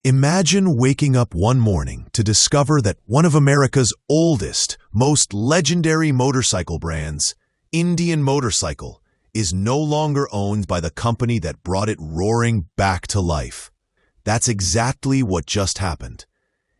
Imagine waking up one morning to discover that one of America's oldest, most legendary motorcycle brands, Indian Motorcycle, is no longer owned by the company that brought it roaring back to life. That's exactly what just happened.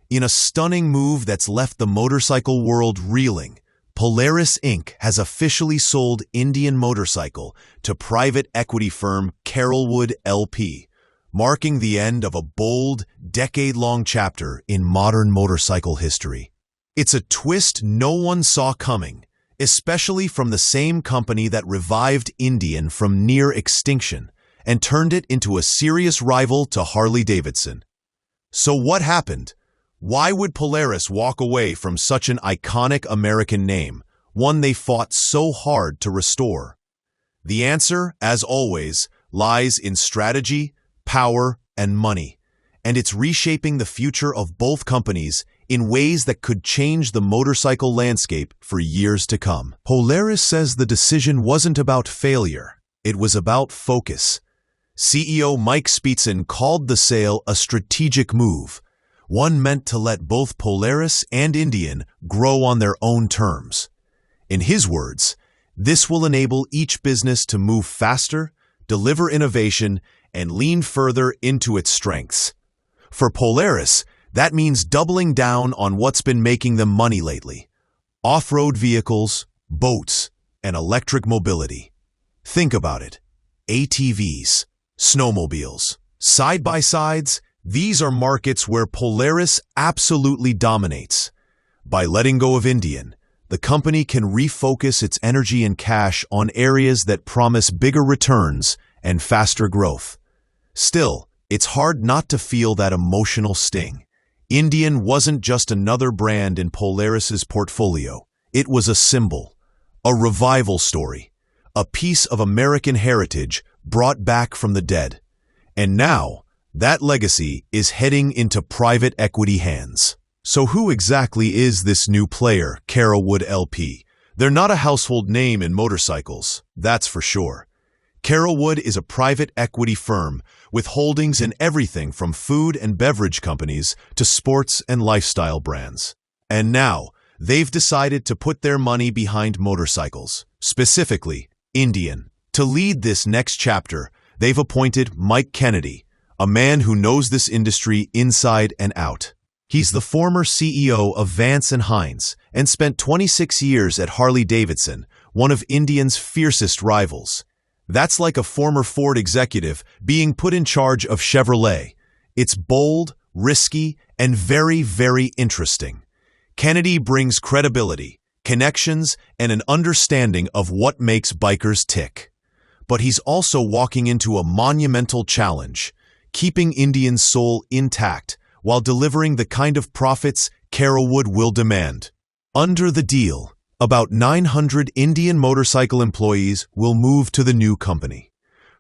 In a stunning move that's left the motorcycle world reeling, Polaris Inc. has officially sold Indian Motorcycle to private equity firm Carolwood LP, marking the end of a bold, decade-long chapter in modern motorcycle history. It's a twist no one saw coming, especially from the same company that revived Indian from near extinction and turned it into a serious rival to Harley-Davidson. So what happened? Why would Polaris walk away from such an iconic American name, one they fought so hard to restore? The answer, as always, lies in strategy, power, and money, and it's reshaping the future of both companies in ways that could change the motorcycle landscape for years to come. Polaris says the decision wasn't about failure, it was about focus. CEO Mike Speetzen called the sale a strategic move, one meant to let both Polaris and Indian grow on their own terms. In his words, this will enable each business to move faster, deliver innovation, and lean further into its strengths. For Polaris, that means doubling down on what's been making them money lately: off-road vehicles, boats, and electric mobility. Think about it. ATVs, snowmobiles, side-by-sides, these are markets where Polaris absolutely dominates. By letting go of Indian, the company can refocus its energy and cash on areas that promise bigger returns and faster growth. Still, it's hard not to feel that emotional sting. Indian wasn't just another brand in Polaris's portfolio. It was a symbol, a revival story, a piece of American heritage brought back from the dead. And now, that legacy is heading into private equity hands. So who exactly is this new player, Carolwood LP? They're not a household name in motorcycles, that's for sure. Carolwood is a private equity firm with holdings in everything from food and beverage companies to sports and lifestyle brands. And now, they've decided to put their money behind motorcycles, specifically Indian. To lead this next chapter, they've appointed Mike Kennedy, a man who knows this industry inside and out. He's the former CEO of Vance & Hines and spent 26 years at Harley-Davidson, one of Indian's fiercest rivals. That's like a former Ford executive being put in charge of Chevrolet. It's bold, risky, and very, very interesting. Kennedy brings credibility, connections, and an understanding of what makes bikers tick. But he's also walking into a monumental challenge: keeping Indian's soul intact while delivering the kind of profits Carolwood will demand. Under the deal, about 900 Indian Motorcycle employees will move to the new company.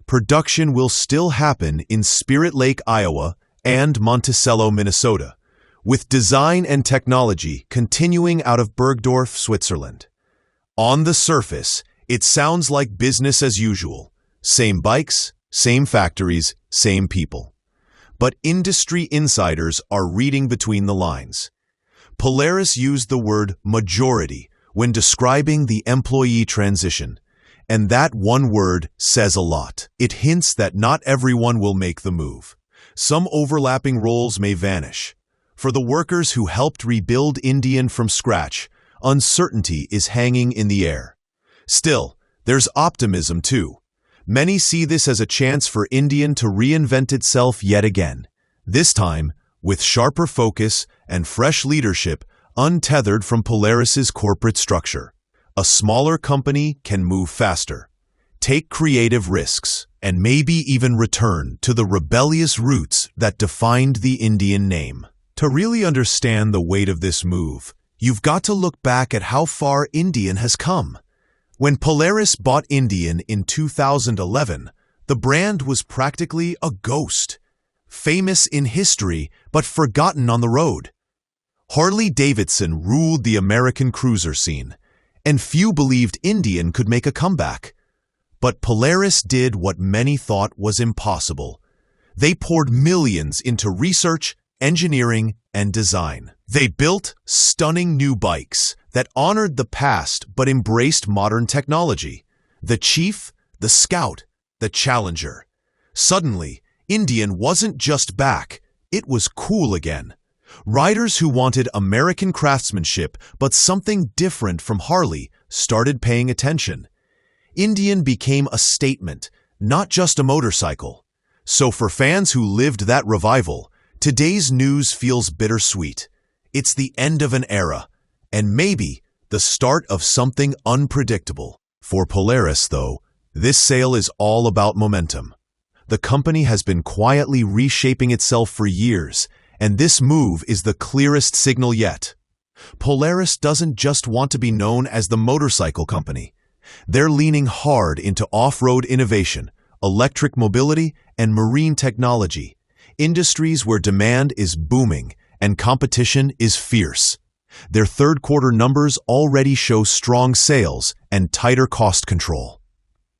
Production will still happen in Spirit Lake, Iowa, and Monticello, Minnesota, with design and technology continuing out of Bergdorf, Switzerland. On the surface, it sounds like business as usual. Same bikes, same factories, same people. But industry insiders are reading between the lines. Polaris used the word majority when describing the employee transition, and that one word says a lot. It hints that not everyone will make the move. Some overlapping roles may vanish. For the workers who helped rebuild Indian from scratch, uncertainty is hanging in the air. Still, there's optimism too. Many see this as a chance for Indian to reinvent itself yet again, this time with sharper focus and fresh leadership untethered from Polaris's corporate structure. A smaller company can move faster, take creative risks, and maybe even return to the rebellious roots that defined the Indian name. To really understand the weight of this move, you've got to look back at how far Indian has come. When Polaris bought Indian in 2011, the brand was practically a ghost, famous in history but forgotten on the road. Harley-Davidson ruled the American cruiser scene, and few believed Indian could make a comeback. But Polaris did what many thought was impossible. They poured millions into research, engineering, and design. They built stunning new bikes that honored the past but embraced modern technology. The Chief, the Scout, the Challenger. Suddenly, Indian wasn't just back, it was cool again. Riders who wanted American craftsmanship but something different from Harley started paying attention. Indian became a statement, not just a motorcycle. So for fans who lived that revival, today's news feels bittersweet. It's the end of an era, and maybe the start of something unpredictable. For Polaris, though, this sale is all about momentum. The company has been quietly reshaping itself for years, and this move is the clearest signal yet. Polaris doesn't just want to be known as the motorcycle company. They're leaning hard into off-road innovation, electric mobility, and marine technology, industries where demand is booming and competition is fierce. Their third-quarter numbers already show strong sales and tighter cost control,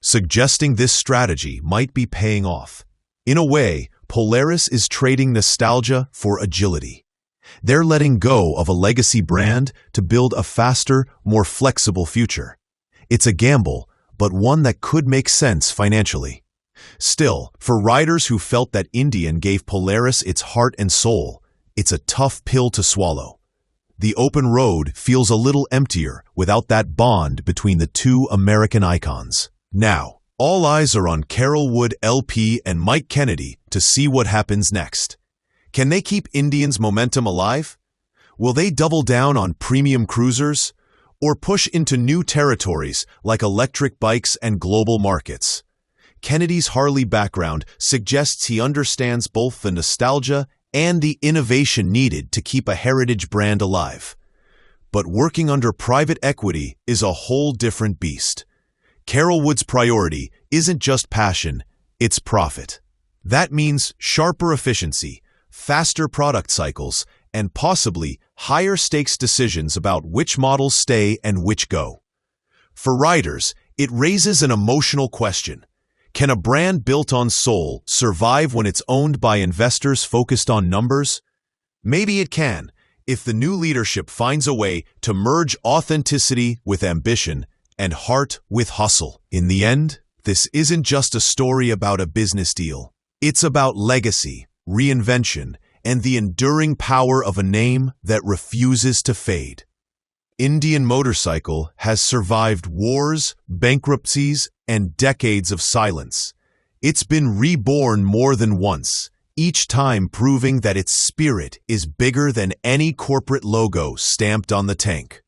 suggesting this strategy might be paying off. In a way, Polaris is trading nostalgia for agility. They're letting go of a legacy brand to build a faster, more flexible future. It's a gamble, but one that could make sense financially. Still, for riders who felt that Indian gave Polaris its heart and soul, it's a tough pill to swallow. The open road feels a little emptier without that bond between the two American icons. Now, all eyes are on Carol Wood LP and Mike Kennedy to see what happens next. Can they keep Indian's momentum alive? Will they double down on premium cruisers? Or push into new territories like electric bikes and global markets? Kennedy's Harley background suggests he understands both the nostalgia and the innovation needed to keep a heritage brand alive. But working under private equity is a whole different beast. Carol Wood's priority isn't just passion, it's profit. That means sharper efficiency, faster product cycles, and possibly higher stakes decisions about which models stay and which go. For riders, it raises an emotional question. Can a brand built on soul survive when it's owned by investors focused on numbers? Maybe it can, if the new leadership finds a way to merge authenticity with ambition and heart with hustle. In the end, this isn't just a story about a business deal. It's about legacy, reinvention, and the enduring power of a name that refuses to fade. Indian Motorcycle has survived wars, bankruptcies, and decades of silence. It's been reborn more than once, each time proving that its spirit is bigger than any corporate logo stamped on the tank.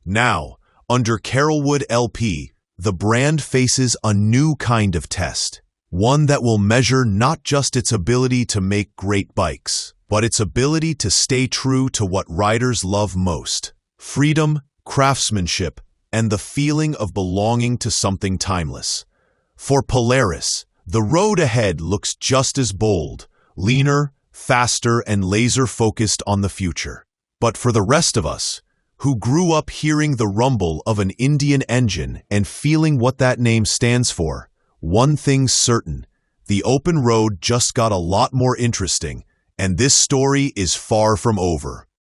Now, under Carol Wood LP, the brand faces a new kind of test, one that will measure not just its ability to make great bikes, but its ability to stay true to what riders love most: freedom, craftsmanship, and the feeling of belonging to something timeless. For Polaris, the road ahead looks just as bold, leaner, faster, and laser-focused on the future. But for the rest of us, who grew up hearing the rumble of an Indian engine and feeling what that name stands for, one thing's certain: the open road just got a lot more interesting, and this story is far from over.